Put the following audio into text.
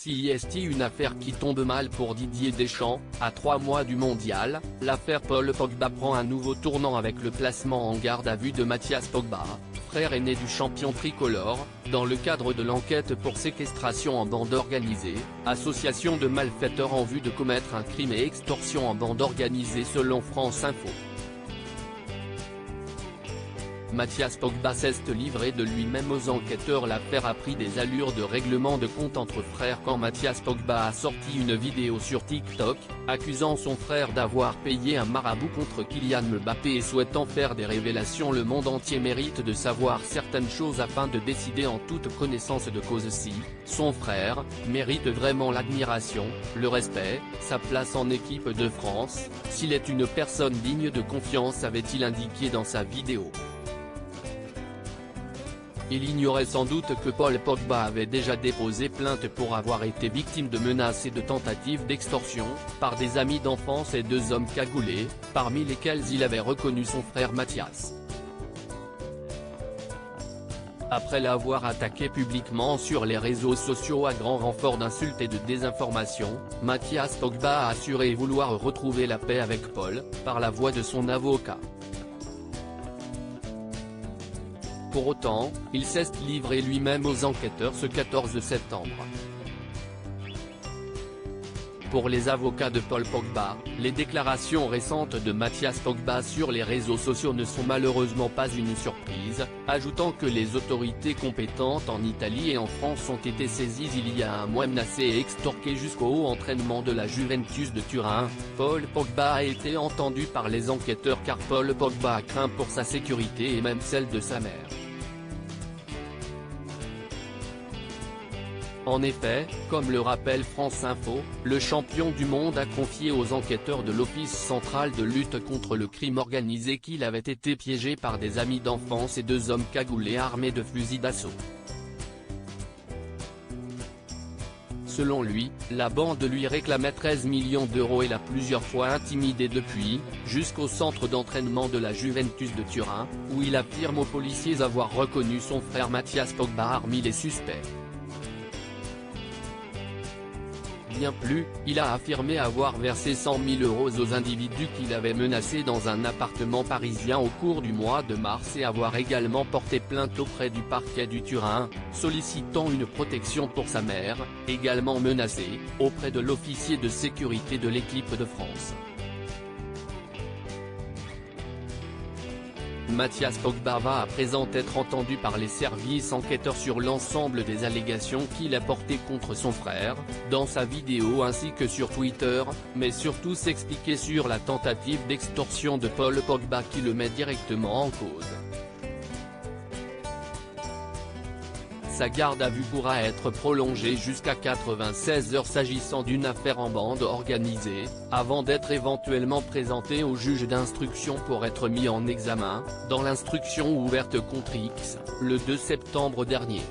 Si est une affaire qui tombe mal pour Didier Deschamps, à 3 mois du mondial, l'affaire Paul Pogba prend un nouveau tournant avec le placement en garde à vue de Mathias Pogba, frère aîné du champion tricolore, dans le cadre de l'enquête pour séquestration en bande organisée, association de malfaiteurs en vue de commettre un crime et extorsion en bande organisée selon France Info. Mathias Pogba s'est livré de lui-même aux enquêteurs. L'affaire a pris des allures de règlement de compte entre frères quand Mathias Pogba a sorti une vidéo sur TikTok, accusant son frère d'avoir payé un marabout contre Kylian Mbappé et souhaitant faire des révélations. Le monde entier mérite de savoir certaines choses afin de décider en toute connaissance de cause si son frère mérite vraiment l'admiration, le respect, sa place en équipe de France, s'il est une personne digne de confiance, avait-il indiqué dans sa vidéo. Il ignorait sans doute que Paul Pogba avait déjà déposé plainte pour avoir été victime de menaces et de tentatives d'extorsion, par des amis d'enfance et 2 hommes cagoulés, parmi lesquels il avait reconnu son frère Mathias. Après l'avoir attaqué publiquement sur les réseaux sociaux à grand renfort d'insultes et de désinformation, Mathias Pogba a assuré vouloir retrouver la paix avec Paul, par la voix de son avocat. Pour autant, il s'est livré lui-même aux enquêteurs ce 14 septembre. Pour les avocats de Paul Pogba, les déclarations récentes de Mathias Pogba sur les réseaux sociaux ne sont malheureusement pas une surprise, ajoutant que les autorités compétentes en Italie et en France ont été saisies il y a un mois, menacées et extorquées jusqu'au haut entraînement de la Juventus de Turin. Paul Pogba a été entendu par les enquêteurs car Paul Pogba a craint pour sa sécurité et même celle de sa mère. En effet, comme le rappelle France Info, le champion du monde a confié aux enquêteurs de l'Office central de lutte contre le crime organisé qu'il avait été piégé par des amis d'enfance et 2 hommes cagoulés armés de fusils d'assaut. Selon lui, la bande lui réclamait 13 millions d'euros et l'a plusieurs fois intimidé depuis, jusqu'au centre d'entraînement de la Juventus de Turin, où il affirme aux policiers avoir reconnu son frère Mathias Pogba parmi les suspects. Bien plus, il a affirmé avoir versé 100 000 euros aux individus qu'il avait menacés dans un appartement parisien au cours du mois de mars et avoir également porté plainte auprès du parquet du Turin, sollicitant une protection pour sa mère, également menacée, auprès de l'officier de sécurité de l'équipe de France. Mathias Pogba va à présent être entendu par les services enquêteurs sur l'ensemble des allégations qu'il a portées contre son frère, dans sa vidéo ainsi que sur Twitter, mais surtout s'expliquer sur la tentative d'extorsion de Paul Pogba qui le met directement en cause. Sa garde à vue pourra être prolongée jusqu'à 96 heures s'agissant d'une affaire en bande organisée, avant d'être éventuellement présenté au juge d'instruction pour être mis en examen, dans l'instruction ouverte contre X, le 2 septembre dernier.